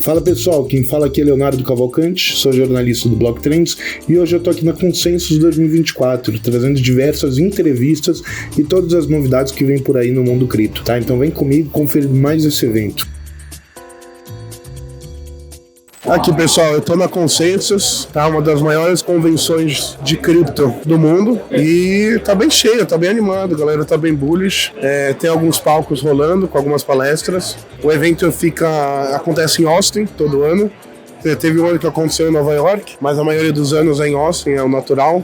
Fala pessoal, quem fala aqui é Leonardo Cavalcante, sou jornalista do BlockTrends e hoje eu tô aqui na Consensus 2024, trazendo diversas entrevistas e todas as novidades que vem por aí no mundo cripto, tá? Então vem comigo conferir mais esse evento. Aqui pessoal, eu tô na Consensus, tá? Uma das maiores convenções de cripto do mundo e tá bem cheio, tá bem animado, a galera tá bem bullish, tem alguns palcos rolando com algumas palestras. O evento acontece em Austin todo ano. Teve um ano que aconteceu em Nova York, mas a maioria dos anos é em Austin, é o natural,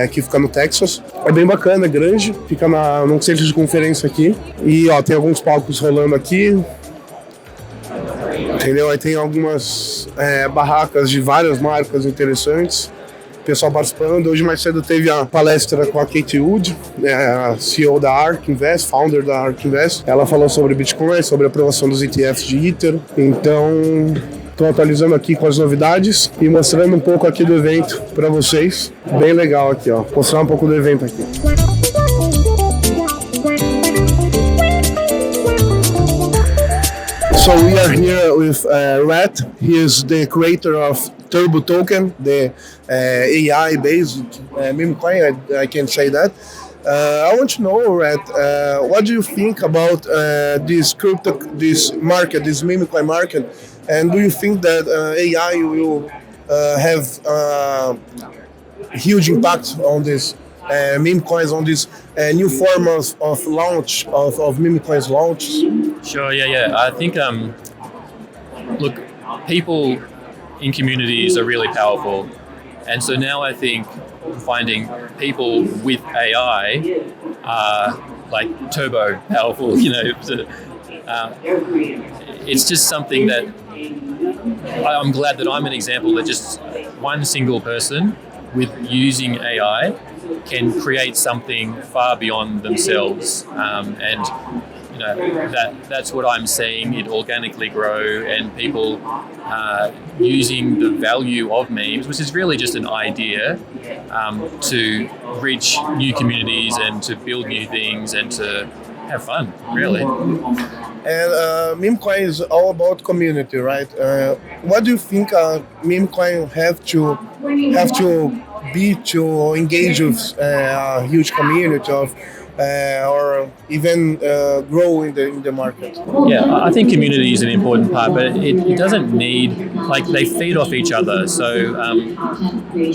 aqui fica no Texas. É bem bacana, é grande, fica num centro de conferência aqui e ó, tem alguns palcos rolando aqui. Entendeu? Aí tem algumas barracas de várias marcas interessantes, pessoal participando. Hoje mais cedo teve a palestra com a Kate Wood, a CEO da ARK Invest, founder da ARK Invest. Ela falou sobre Bitcoin, sobre a aprovação dos ETFs de Ether. Então, estou atualizando aqui com as novidades e mostrando um pouco aqui do evento para vocês. Bem legal aqui, ó. Mostrar um pouco do evento aqui. So we are here with Rat. He is the creator of Turbo Token, the AI-based meme coin. I can say that. I want to know, Rat, what do you think about this market, this meme coin market, and do you think that AI will have a huge impact on this meme coins, on this new form of launch of meme coins launch? Sure, yeah. I think, look, people in communities are really powerful. And so now I think finding people with AI are like turbo powerful, you know. It's just something that I'm glad that I'm an example that just one single person with using AI can create something far beyond themselves, and you know that's what I'm seeing. It organically grow, and people using the value of memes, which is really just an idea, to reach new communities and to build new things and to have fun, really. And meme coin is all about community, right? What do you think meme coin have to be to engage with a huge community of or even grow in the market? Yeah, I think community is an important part, but it doesn't need, like, they feed off each other. So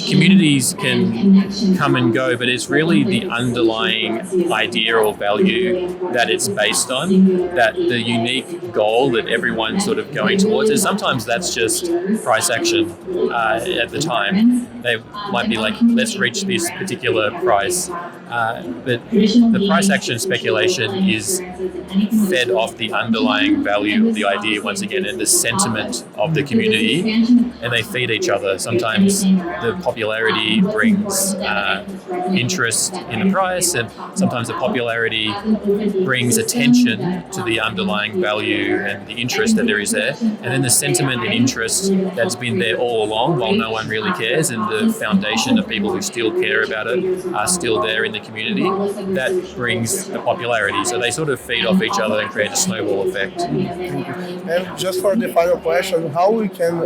communities can come and go, but it's really the underlying idea or value that it's based on, that the unique goal that everyone's sort of going towards. And sometimes that's just price action at the time. They might be like, let's reach this particular price. But the price action speculation is fed off the underlying value of the idea once again and the sentiment of the community, and they feed each other. Sometimes the popularity brings interest in the price, and sometimes the popularity brings attention to the underlying value and the interest that there is there. And then the sentiment and interest that's been there all along while no one really cares, and the foundation of people who still care about it are still there in the community, that brings the popularity. So they sort of feed off each other and create a snowball effect. And just for the final question, how we can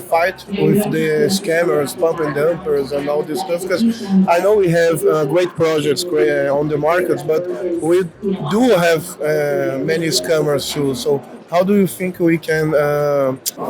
fight with the scammers, pump and dumpers and all this stuff? Because I know we have great projects on the markets, but we do have many scammers too. So how do you think we can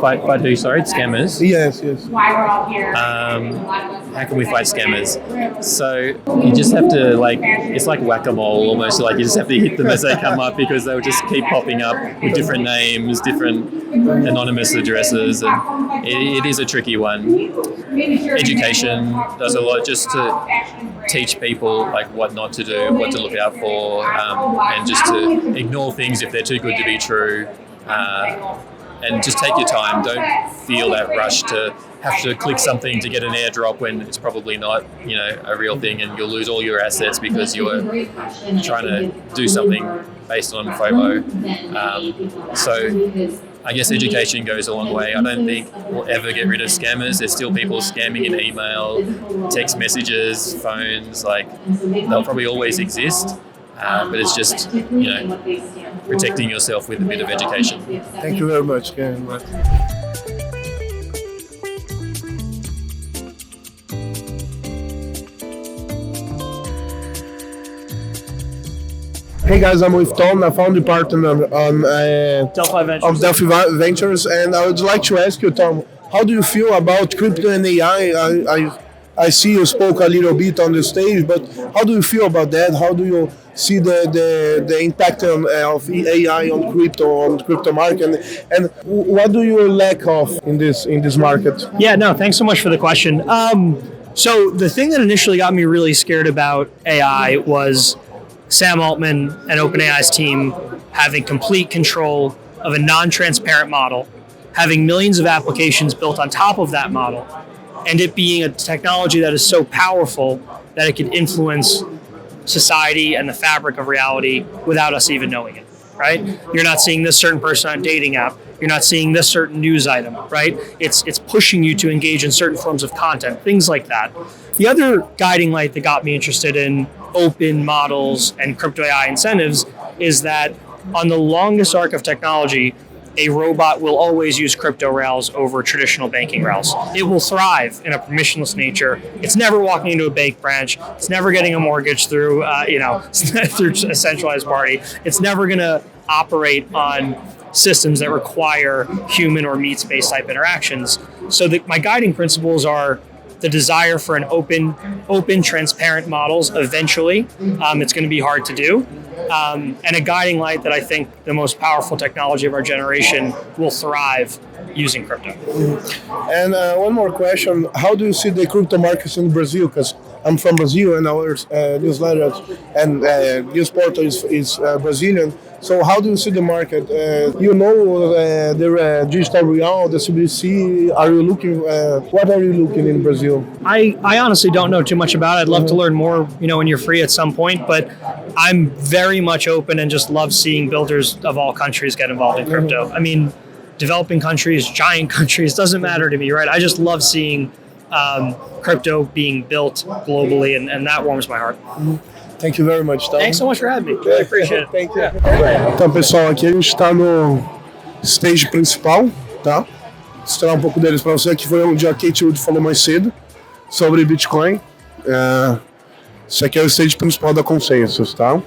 fight who? Sorry, scammers? Yes. Why we're all here. How can we fight scammers? So you just have to, like, it's like whack-a-mole almost. Like, you just have to hit them as they come up, because they'll just keep popping up with different names, different anonymous addresses, and it is a tricky one. Education does a lot just to teach people like what not to do, what to look out for, and just to ignore things if they're too good to be true. And just take your time. Don't feel that rush to have to click something to get an airdrop when it's probably not, you know, a real thing, and you'll lose all your assets because you're trying to do something based on FOMO. So I guess education goes a long way. I don't think we'll ever get rid of scammers. There's still people scamming in email, text messages, phones. Like, they'll probably always exist. but it's just protecting yourself with a bit of education. Thank you very much. Hey guys, I'm with Tom, a founding partner on Delphi Ventures. of Delphi Ventures, and I would like to ask you, Tom, how do you feel about crypto and AI? I see you spoke a little bit on the stage, but how do you feel about that? How do you see the impact of AI on crypto market, and what do you lack of in this market? Yeah, no, thanks so much for the question. So the thing that initially got me really scared about AI was Sam Altman and OpenAI's team having complete control of a non-transparent model, having millions of applications built on top of that model, and it being a technology that is so powerful that it could influence society and the fabric of reality without us even knowing it, right? You're not seeing this certain person on a dating app. You're not seeing this certain news item, right? It's pushing you to engage in certain forms of content, things like that. The other guiding light that got me interested in open models and crypto AI incentives is that on the longest arc of technology, a robot will always use crypto rails over traditional banking rails. It will thrive in a permissionless nature. It's never walking into a bank branch. It's never getting a mortgage through, through a centralized party. It's never going to operate on systems that require human or meat-based type interactions. So my guiding principles are the desire for an open, transparent models eventually. It's going to be hard to do. And a guiding light that I think the most powerful technology of our generation will thrive using crypto. And one more question. How do you see the crypto markets in Brazil? Because I'm from Brazil and our newsletter and news portal is Brazilian. So how do you see the market? The digital real, the CBDC, are you looking, what are you looking in Brazil? I honestly don't know too much about it. I'd love to learn more, when you're free at some point, but I'm very much open and just love seeing builders of all countries get involved in crypto. I mean, developing countries, giant countries, doesn't matter to me, right? I just love seeing crypto being built globally, and that warms my heart. Thank you very much, Tom. Thanks so much for having me. Really appreciate it. Thank you. Então, pessoal, aqui a gente está no stage principal, tá? Vou mostrar um pouco deles para você, que foi onde a Kate Wood falou mais cedo sobre Bitcoin. Esse aqui é o stage principal da Consensus, tá?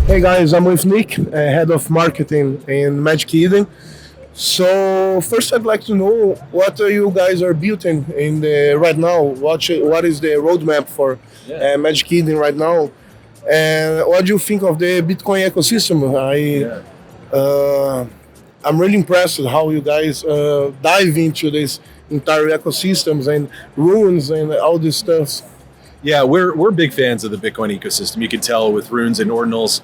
Hey guys, I'm with Nick, head of marketing in Magic Eden. So first, I'd like to know what you guys are building right now. What is the roadmap for Magic Eden right now, and what do you think of the Bitcoin ecosystem? I'm really impressed with how you guys dive into this entire ecosystems and runes and all this stuff. Yeah, we're big fans of the Bitcoin ecosystem. You can tell with runes and ordinals.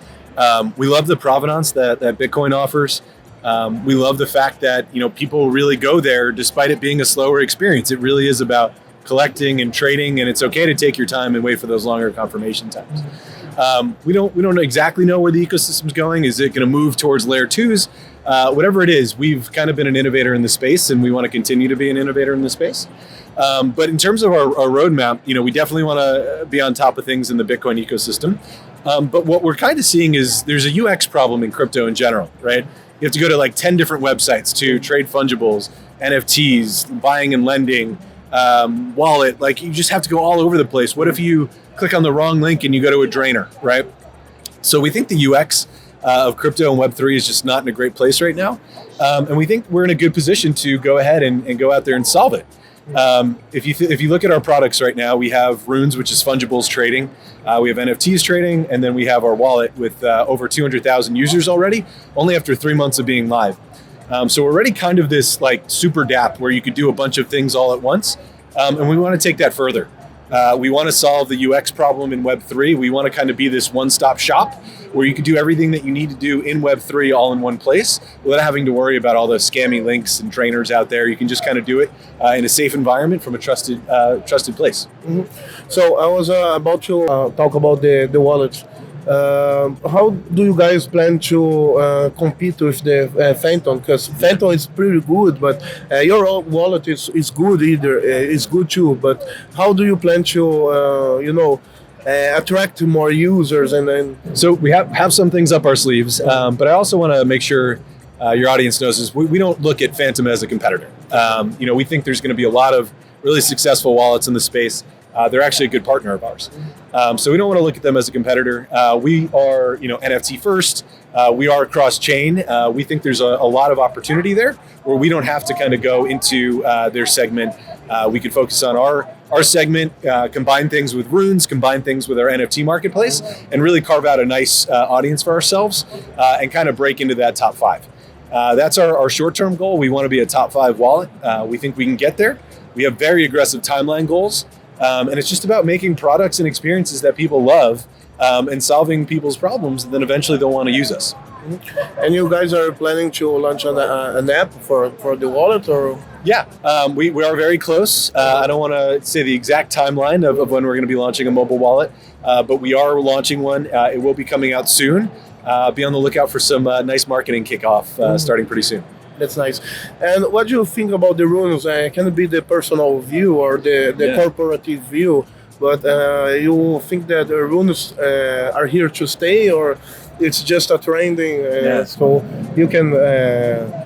We love the provenance that Bitcoin offers. We love the fact that people really go there despite it being a slower experience. It really is about collecting and trading, and it's okay to take your time and wait for those longer confirmation times. We don't exactly know where the ecosystem's going. Is it going to move towards layer 2s? Whatever it is, we've kind of been an innovator in the space, and we want to continue to be an innovator in the space. But in terms of our roadmap, we definitely want to be on top of things in the Bitcoin ecosystem. But what we're kind of seeing is there's a UX problem in crypto in general, right? You have to go to like 10 different websites to trade fungibles, NFTs, buying and lending, wallet. Like you just have to go all over the place. What if you click on the wrong link and you go to a drainer, right? So we think the UX of crypto and Web3 is just not in a great place right now. And we think we're in a good position to go ahead and go out there and solve it. If you look at our products right now, we have Runes, which is fungibles trading. We have NFTs trading, and then we have our wallet with over 200,000 users already, only after 3 months of being live. So we're already kind of this like super dApp where you could do a bunch of things all at once. And we want to take that further. We want to solve the UX problem in Web3. We want to kind of be this one-stop shop where you can do everything that you need to do in Web3 all in one place without having to worry about all the scammy links and trainers out there. You can just kind of do it in a safe environment from a trusted place. Mm-hmm. So I was about to talk about the wallet. How do you guys plan to compete with the Phantom? Because Phantom is pretty good, but your wallet is good either. It's good too. But how do you plan to, attract more users? And then So we have some things up our sleeves, but I also want to make sure your audience knows is we don't look at Phantom as a competitor. We think there's going to be a lot of really successful wallets in the space. They're actually a good partner of ours. So we don't want to look at them as a competitor. We are, NFT first. We are cross-chain. We think there's a lot of opportunity there where we don't have to kind of go into their segment. We could focus on our segment, combine things with Runes, combine things with our NFT marketplace, and really carve out a nice audience for ourselves and kind of break into that top 5. That's our short-term goal. We want to be a top 5 wallet. We think we can get there. We have very aggressive timeline goals. And it's just about making products and experiences that people love and solving people's problems. And then eventually they'll want to use us. And you guys are planning to launch an app for the wallet, or? Yeah, we are very close. I don't want to say the exact timeline of when we're going to be launching a mobile wallet, but we are launching one. It will be coming out soon. Be on the lookout for some nice marketing kickoff starting pretty soon. That's nice. And what do you think about the runes? Can it be the personal view or the corporative view? But you think that the runes are here to stay, or it's just a trending? So you can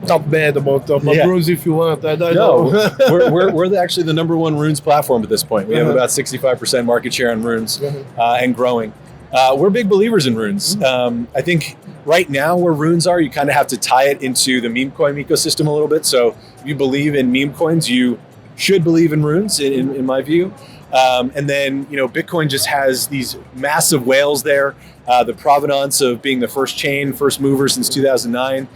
talk bad about runes if you want. I don't know. we're actually the number 1 runes platform at this point. We have about 65% market share on runes and growing. We're big believers in runes. I think right now where runes are, you kind of have to tie it into the meme coin ecosystem a little bit. So if you believe in meme coins, you should believe in runes, in my view. And then, Bitcoin just has these massive whales there. The provenance of being the first chain, first mover since 2009,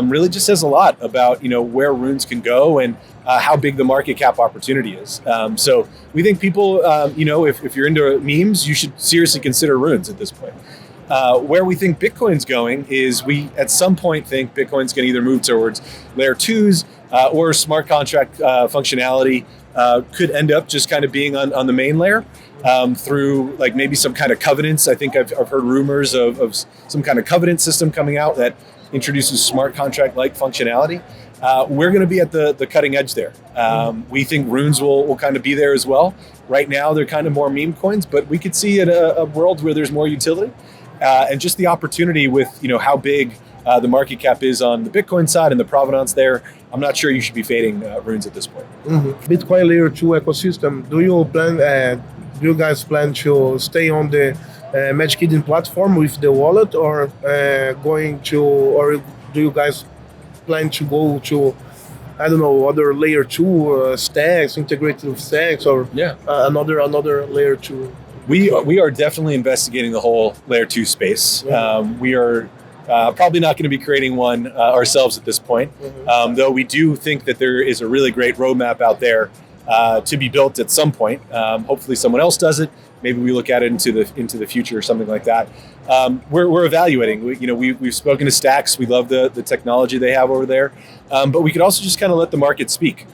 really just says a lot about, where runes can go and how big the market cap opportunity is. So we think people, if you're into memes, you should seriously consider runes at this point. Where we think Bitcoin's going is we at some point think Bitcoin's going to either move towards layer 2s or smart contract functionality could end up just kind of being on the main layer through like maybe some kind of covenants. I think I've heard rumors of some kind of covenant system coming out that introduces smart contract-like functionality. We're going to be at the cutting edge there. We think runes will kind of be there as well. Right now, they're kind of more meme coins, but we could see a world where there's more utility. And just the opportunity with, how big the market cap is on the Bitcoin side and the provenance there, I'm not sure you should be fading runes at this point. Bitcoin layer 2 ecosystem, do you guys plan to stay on the Magic Eden platform with the wallet, or do you guys plan to go to, I don't know, other layer 2 stacks, integrated with stacks, or another layer 2? We are definitely investigating the whole layer 2 space. We are probably not going to be creating one ourselves at this point, though we do think that there is a really great roadmap out there to be built at some point. Hopefully someone else does it. Maybe we look at it into the future or something like that. We're evaluating. We've spoken to Stacks. We love the technology they have over there, but we could also just kind of let the market speak.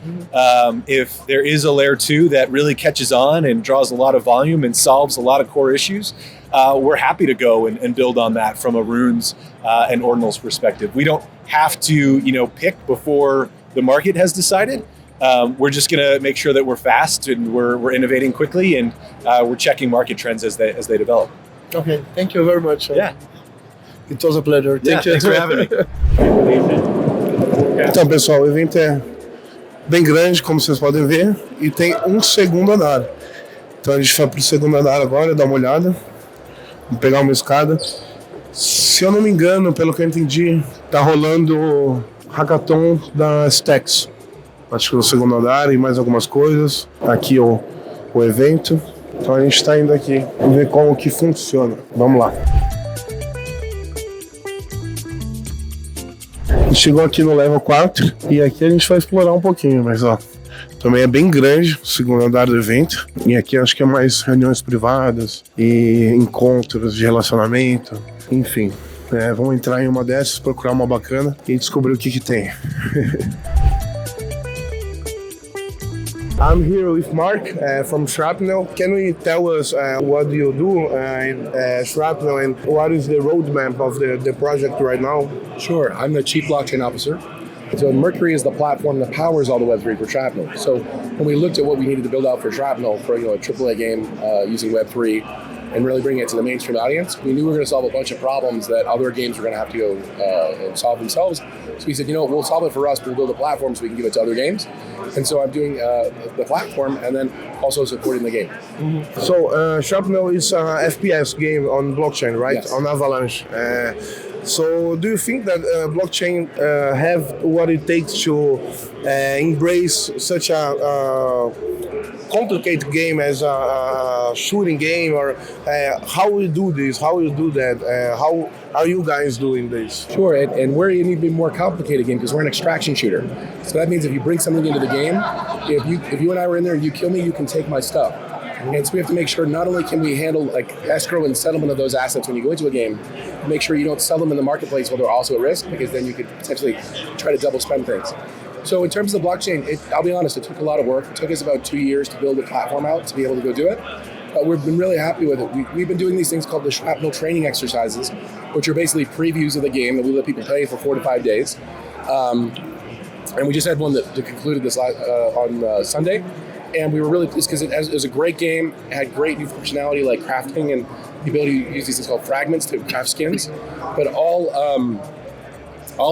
If there is a layer 2 that really catches on and draws a lot of volume and solves a lot of core issues, we're happy to go and build on that from a runes and ordinals perspective. We don't have to pick before the market has decided. We're just going to make sure that we're fast and we're innovating quickly, and we're checking market trends as they develop. Okay, thank you very much. Yeah. It was a pleasure. Thank you. Thanks for having me. Então, pessoal, o evento é bem grande, como vocês podem ver, e tem um segundo andar. Então a gente vai pro segundo andar agora, dar uma olhada. Vamos pegar uma escada. Se eu não me engano, pelo que eu entendi, tá rolando o hackathon da Stacks. Acho que no segundo andar e mais algumas coisas. Aqui o evento. Então a gente está indo aqui ver como que funciona. Vamos lá. A gente chegou aqui no level 4 e aqui a gente vai explorar um pouquinho, mas também é bem grande o segundo andar do evento. E aqui acho que é mais reuniões privadas e encontros de relacionamento, enfim. Vamos entrar em uma dessas, procurar uma bacana e descobrir o que tem. I'm here with Mark from Shrapnel. Can you tell us what do you do in Shrapnel and what is the roadmap of the project right now? Sure. I'm the Chief Blockchain Officer. So Mercury is the platform that powers all the Web3 for Shrapnel. So when we looked at what we needed to build out for Shrapnel for a AAA game using Web3 and really bring it to the mainstream audience, we knew we were going to solve a bunch of problems that other games were going to have to go and solve themselves. So we said, we'll solve it for us, but we'll build a platform so we can give it to other games. And so I'm doing the platform and then also supporting the game. Mm-hmm. So Shrapnel is an FPS game on blockchain, right? Yes. On Avalanche. So do you think that blockchain have what it takes to embrace such a complicated game as a shooting game, or how we do this, how you do that, how are you guys doing this? Sure, and we're an even more complicated game because we're an extraction shooter. So that means if you bring something into the game, if you and I were in there and you kill me, you can take my stuff. And so we have to make sure not only can we handle like escrow and settlement of those assets when you go into a game, make sure you don't sell them in the marketplace while they're also at risk, because then you could potentially try to double spend things. So in terms of the blockchain, I'll be honest, it took a lot of work. It took us about 2 years to build the platform out to be able to go do it. But we've been really happy with it. We've been doing these things called the Shrapnel training exercises, which are basically previews of the game that we let people play for 4 to 5 days. And we just had one that concluded this on Sunday. And we were really pleased because it was a great game. It had great new functionality like crafting and the ability to use these things called fragments to craft skins. But all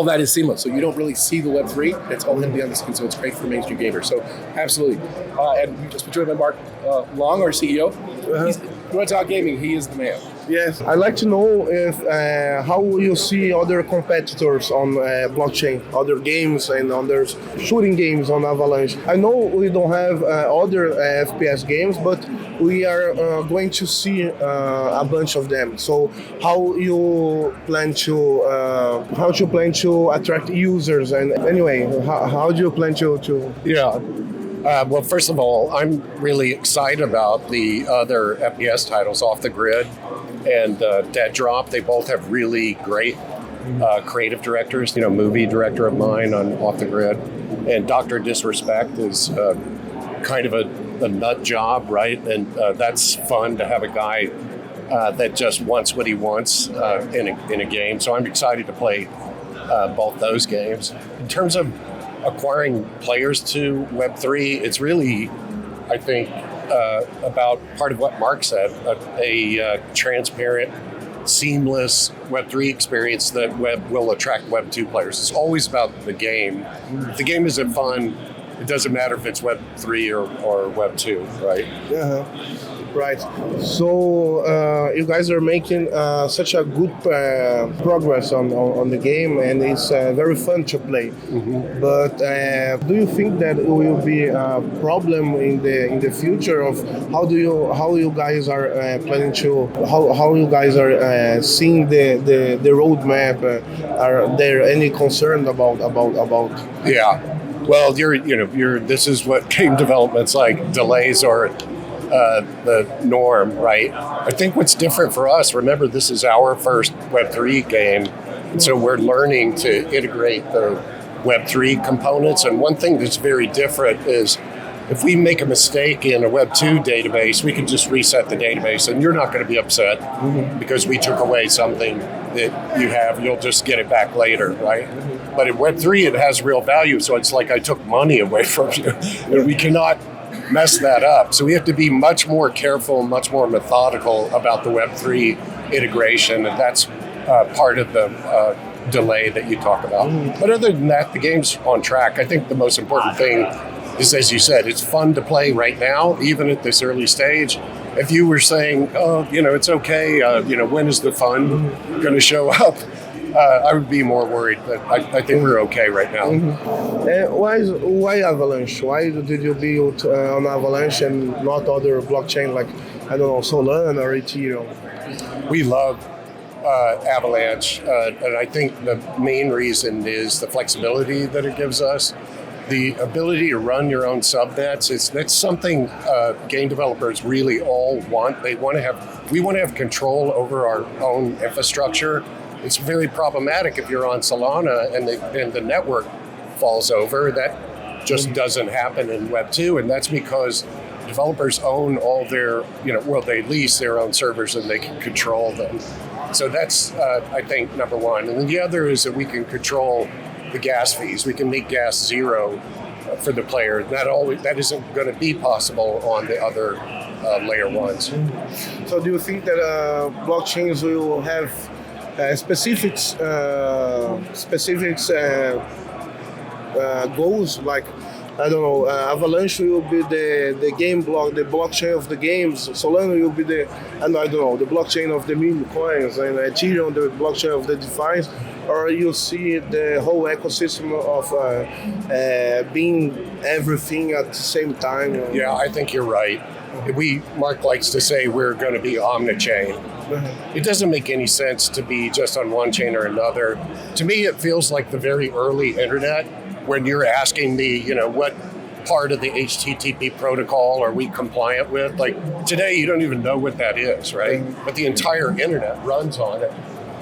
that is seamless. So you don't really see the Web3. It's all going to be on the skin. So it's great for mainstream gamers. So absolutely. And we just been joined by Mark Long, our CEO. You want to talk gaming? He is the man. Yes, I'd like to know if how you see other competitors on blockchain, other games and other shooting games on Avalanche. I know we don't have other FPS games, but we are going to see a bunch of them. So how you plan to attract users, and anyway, how do you plan to? Yeah. Well, first of all, I'm really excited about the other FPS titles, Off the Grid and Dead Drop. They both have really great creative directors. Movie director of mine on Off the Grid, and Dr. Disrespect is kind of a nut job, right? And that's fun to have a guy that just wants what he wants in a game. So I'm excited to play both those games. In terms of acquiring players to Web3, it's really, I think, about part of what Mark said, a transparent, seamless Web3 experience that will attract Web2 players. It's always about the game. If the game isn't fun, it doesn't matter if it's Web3 or Web2, right? Yeah. Right. So you guys are making such a good progress on the game, and it's very fun to play. Mm-hmm. But do you think that it will be a problem in the future of how you guys are planning to how you guys are seeing the roadmap? Are there any concern about? Yeah. Well, this is what game development's like. Delays are the norm, right? I think what's different for us, remember, this is our first Web3 game, and so we're learning to integrate the Web3 components. And one thing that's very different is if we make a mistake in a Web2 database, we can just reset the database, and you're not going to be upset because we took away something that you have. You'll just get it back later, right? But in Web3, it has real value, so it's like I took money away from you, and we cannot mess that up. So we have to be much more careful, much more methodical about the Web3 integration, and that's part of the delay that you talk about. But other than that, the game's on track. I think the most important thing is, as you said, it's fun to play right now, even at this early stage. If you were saying, it's okay, when is the fun going to show up? I would be more worried, but I think we're okay right now. Mm-hmm. Why Avalanche? Why did you build on Avalanche and not other blockchain like, I don't know, Solana or Ethereum? We love Avalanche, and I think the main reason is the flexibility that it gives us. The ability to run your own subnets, that's something game developers really all want. We want to have control over our own infrastructure. It's very problematic if you're on Solana and the network falls over. That just doesn't happen in Web 2, and that's because developers own all their, they lease their own servers and they can control them. So that's, I think, number one. And then the other is that we can control the gas fees. We can make gas zero for the player. That isn't going to be possible on the other layer ones. So do you think that blockchains will have specifics goals, like, I don't know, Avalanche will be the game block, the blockchain of the games. Solana will be the blockchain of the meme coins, and Ethereum the blockchain of the DeFi. Or you see the whole ecosystem of being everything at the same time? Yeah, I think you're right. Mark likes to say we're going to be omni-chain. It doesn't make any sense to be just on one chain or another. To me, it feels like the very early internet, when you're asking me, what part of the HTTP protocol are we compliant with? Like today, you don't even know what that is, right? But the entire internet runs on it.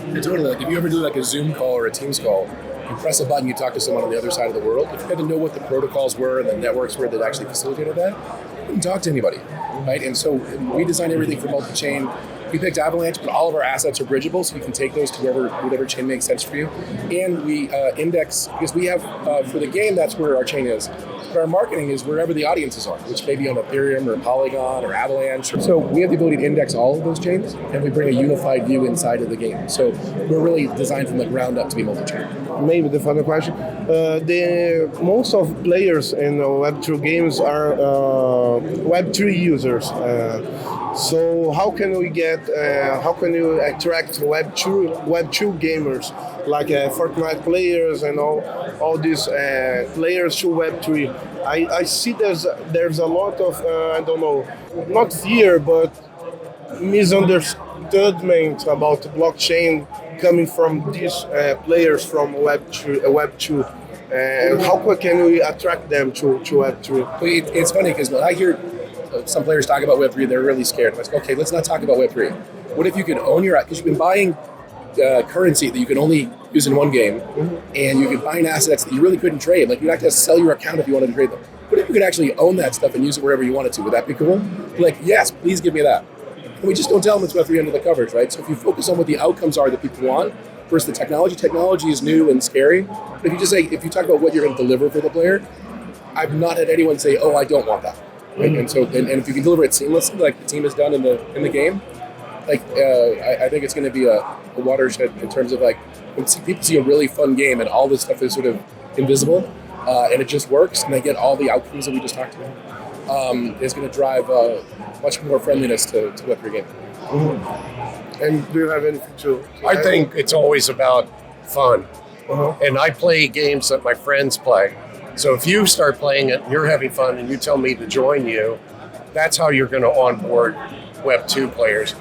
Yeah, totally. Like if you ever do like a Zoom call or a Teams call, you press a button, you talk to someone on the other side of the world. If you had to know what the protocols were and the networks were that actually facilitated that, you couldn't talk to anybody, right? And so we designed everything for multi-chain. We picked Avalanche, but all of our assets are bridgeable, so you can take those to whatever chain makes sense for you. And we index, because we have, for the game, that's where our chain is. But our marketing is wherever the audiences are, which may be on Ethereum or Polygon or Avalanche. So we have the ability to index all of those chains, and we bring a unified view inside of the game. So we're really designed from the ground up to be multi-chain. Maybe the final question. Most of players in Web2 games are Web3 users. So how can you attract Web2 gamers like Fortnite players and all these players to Web3? I see there's a lot of not fear but misunderstanding about blockchain coming from these players from Web2. How can we attract them to Web3? It's funny because when I hear some players talk about Web3, they're really scared. I'm like, okay, let's not talk about Web3. What if you could own your, because you've been buying currency that you can only use in one game, and you could buy assets that you really couldn't trade. Like you'd have to sell your account if you wanted to trade them. What if you could actually own that stuff and use it wherever you wanted to? Would that be cool? Like, yes, please give me that. And we just don't tell them it's Web3 under the covers, right? So if you focus on what the outcomes are that people want versus the technology is new and scary. But if you talk about what you're going to deliver for the player, I've not had anyone say, oh, I don't want that. Right? And so, and if you can deliver it seamlessly, like the team has done in the game, like I think it's going to be a watershed in terms of like when people see a really fun game and all this stuff is sort of invisible, and it just works, and they get all the outcomes that we just talked about. It's going to drive much more friendliness to Web3 gaming. And do you have anything to I think it's always about fun, and I play games that my friends play. So if you start playing it and you're having fun and you tell me to join you, that's how you're going to onboard Web 2 players.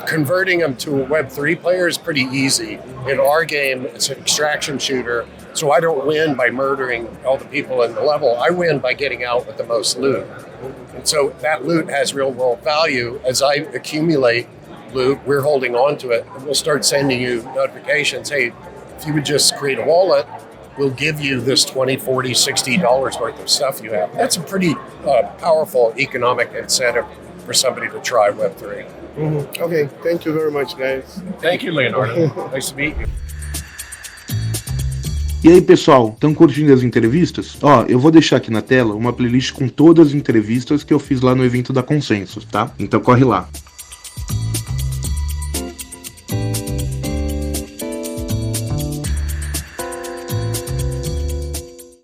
Converting them to a Web 3 player is pretty easy. In our game, it's an extraction shooter, so I don't win by murdering all the people in the level. I win by getting out with the most loot. And so that loot has real world value. As I accumulate loot, we're holding on to it, and we'll start sending you notifications. Hey, if you would just create a wallet, we'll give you this $20, $40, $60 worth of stuff you have. That's a pretty powerful economic incentive for somebody to try Web3. Okay, thank you very much, guys. Thank you, Leonardo. Nice to meet you. E aí, pessoal, estão curtindo as entrevistas? Ó, eu vou deixar aqui na tela uma playlist com todas as entrevistas que eu fiz lá no evento da Consensus, tá? Então corre lá.